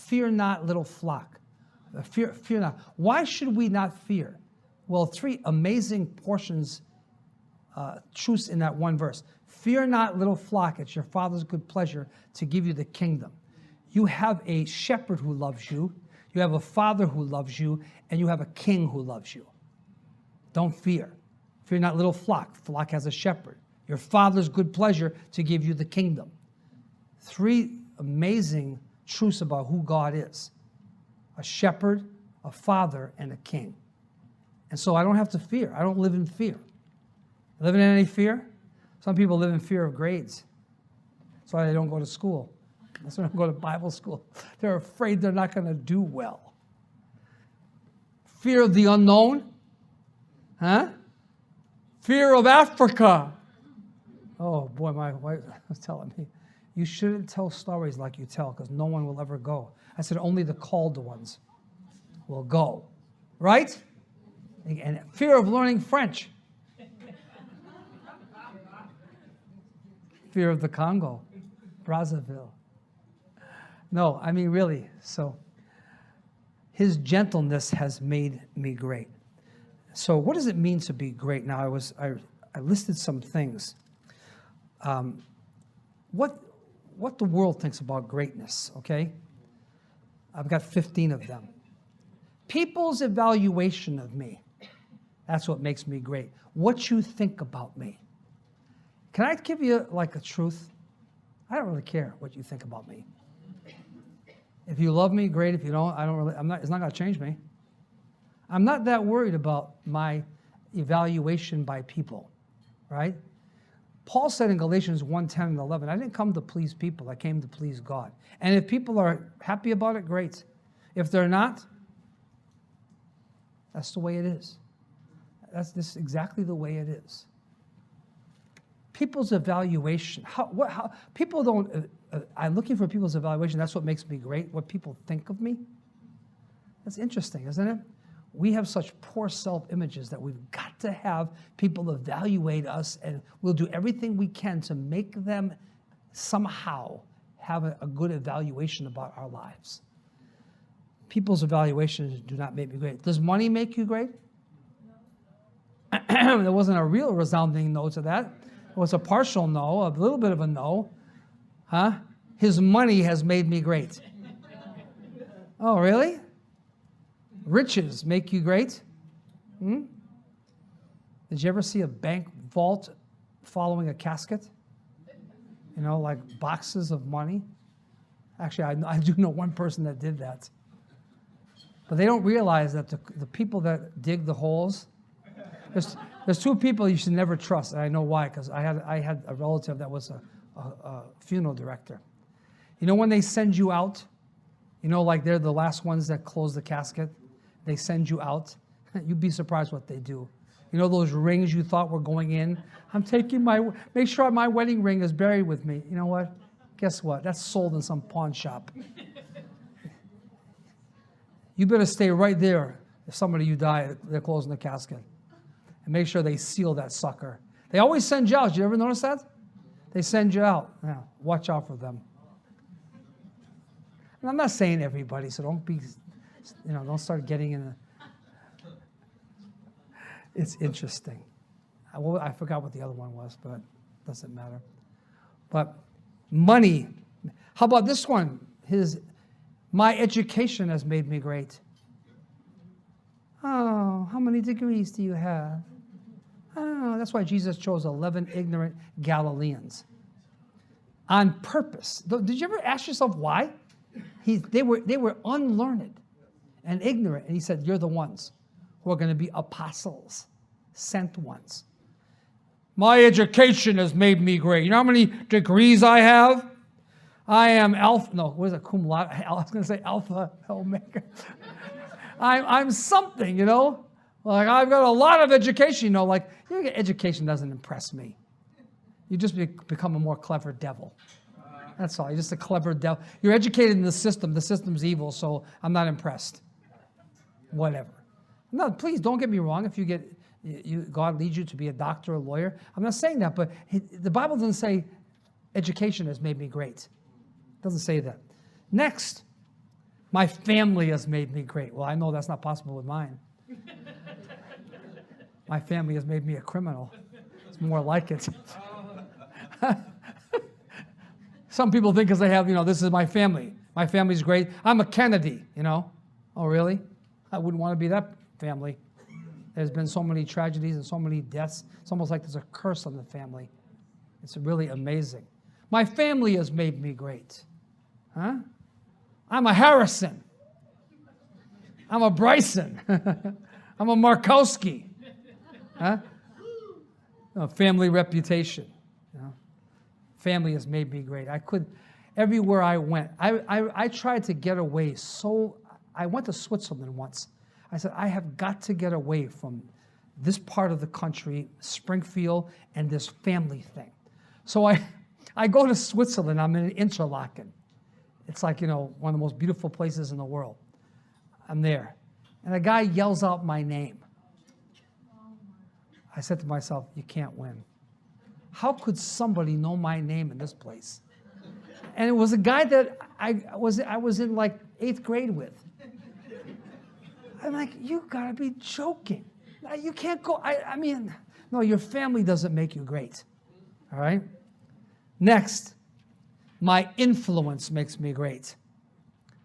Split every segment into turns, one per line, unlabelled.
fear not, little flock. Fear not. Why should we not fear? Well, 3 amazing portions, truths in that one verse. Fear not, little flock. It's your Father's good pleasure to give you the kingdom. You have a shepherd who loves you. You have a Father who loves you. And you have a king who loves you. Don't fear. Fear not, little flock. Flock has a shepherd. Your Father's good pleasure to give you the kingdom. 3 amazing truths about who God is. A shepherd, a father, and a king. And so I don't have to fear. I don't live in fear. Living in any fear? Some people live in fear of grades. That's why they don't go to school. That's why they don't go to Bible school. They're afraid they're not going to do well. Fear of the unknown? Huh? Fear of Africa. Oh boy, my wife was telling me, you shouldn't tell stories like you tell because no one will ever go. I said, only the called ones will go. Right? And fear of learning French. Fear of the Congo, Brazzaville. No, I mean really. So his gentleness has made me great. So what does it mean to be great? Now I listed some things. What the world thinks about greatness, okay? I've got 15 of them. People's evaluation of me. That's what makes me great. What you think about me. Can I give you like a truth? I don't really care what you think about me. If you love me, great. If you don't, it's not going to change me. I'm not that worried about my evaluation by people, right? Paul said in Galatians 1:10 and 11, I didn't come to please people, I came to please God. And if people are happy about it, great. If they're not, that's the way it is. That's just exactly the way it is. People's evaluation. People don't, I'm looking for people's evaluation. That's what makes me great, what people think of me. That's interesting, isn't it? We have such poor self-images that we've got to have people evaluate us, and we'll do everything we can to make them somehow have a good evaluation about our lives. People's evaluations do not make me great. Does money make you great? There wasn't a real resounding no to that. It was a partial no, a little bit of a no. Huh? His money has made me great. Oh, really? Riches make you great? Did you ever see a bank vault following a casket? You know, like boxes of money? Actually, I do know one person that did that. But they don't realize that the people that dig the holes, there's 2 people you should never trust, and I know why, because I had a relative that was a funeral director. You know when they send you out, you know, like they're the last ones that close the casket, they send you out, you'd be surprised what they do. You know those rings you thought were going in? I'm taking make sure my wedding ring is buried with me. You know what? Guess what? That's sold in some pawn shop. You better stay right there if somebody you die, they're closing the casket. And make sure they seal that sucker. They always send you out. Did you ever notice that? They send you out. Yeah, watch out for them. And I'm not saying everybody, so don't start getting in It's interesting. I forgot what the other one was, but it doesn't matter. But money. How about this one? My education has made me great. Oh, how many degrees do you have? Oh, that's why Jesus chose 11 ignorant Galileans. On purpose. Did you ever ask yourself why? They were unlearned and ignorant. And he said, you're the ones who are going to be apostles, sent ones. My education has made me great. You know how many degrees I have? I am cum laude? I was going to say alpha, omega. I'm something, you know? Like, I've got a lot of education, you know? Like, education doesn't impress me. You just become a more clever devil. That's all. You're just a clever devil. You're educated in the system. The system's evil, so I'm not impressed. Whatever. No, please don't get me wrong. If God leads you to be a doctor or a lawyer, I'm not saying that, but the Bible doesn't say education has made me great. It doesn't say that. Next, My family has made me great. Well, I know that's not possible with mine. My family has made me a criminal. It's more like it. Some people think because they have, this is my family. My family's great. I'm a Kennedy, Oh, really? I wouldn't want to be that family. There's been so many tragedies and so many deaths. It's almost like there's a curse on the family. It's really amazing. My family has made me great. Huh? I'm a Harrison. I'm a Bryson. I'm a Markowski. Huh? A family reputation. Family has made me great. Everywhere I went, I tried to get away. I went to Switzerland once. I said, I have got to get away from this part of the country, Springfield, and this family thing. So I go to Switzerland. I'm in Interlaken. It's like, one of the most beautiful places in the world. I'm there. And a guy yells out my name. I said to myself, you can't win. How could somebody know my name in this place? And it was a guy that I was in like 8th grade with. I'm like, you gotta be joking. You can't go, no, your family doesn't make you great. All right? Next, my influence makes me great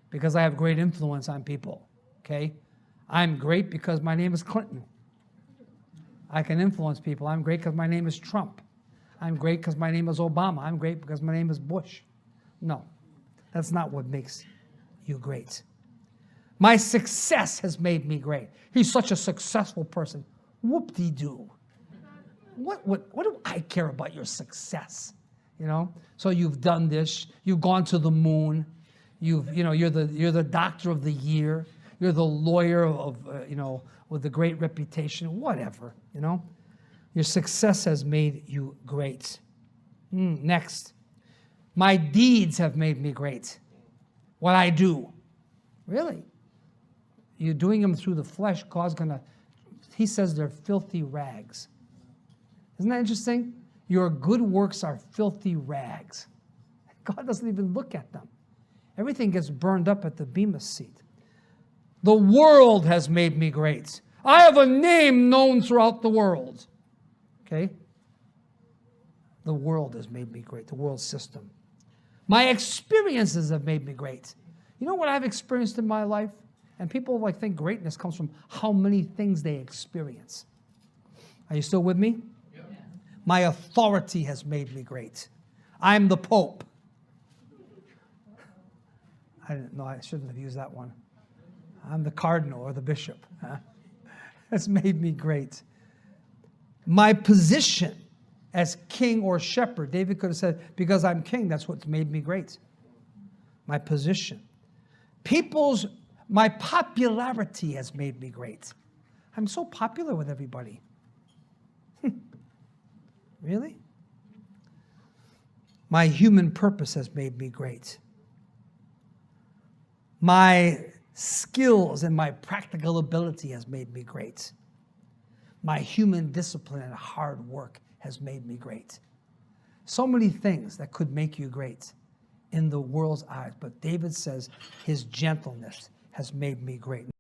because I have great influence on people, okay? I'm great because my name is Clinton. I can influence people. I'm great because my name is Trump. I'm great because my name is Obama. I'm great because my name is Bush. No, that's not what makes you great. My success has made me great. He's such a successful person. Whoop-de-doo. What do I care about your success? So you've done this. You've gone to the moon. You're the doctor of the year. You're the lawyer of with a great reputation. Whatever. Your success has made you great. Next, my deeds have made me great. What I do, really. You're doing them through the flesh. He says they're filthy rags. Isn't that interesting? Your good works are filthy rags. God doesn't even look at them. Everything gets burned up at the bema seat. The world has made me great. I have a name known throughout the world. Okay? The world has made me great, the world system. My experiences have made me great. You know what I've experienced in my life? And people think greatness comes from how many things they experience. Are you still with me? Yep. My authority has made me great. I'm the Pope. I didn't know, I shouldn't have used that one. I'm the cardinal or the bishop. Huh? That's made me great. My position as king or shepherd, David could have said, because I'm king, that's what's made me great. My position. My popularity has made me great. I'm so popular with everybody. Really? My human purpose has made me great. My skills and my practical ability has made me great. My human discipline and hard work has made me great. So many things that could make you great in the world's eyes. But David says his gentleness has made me great.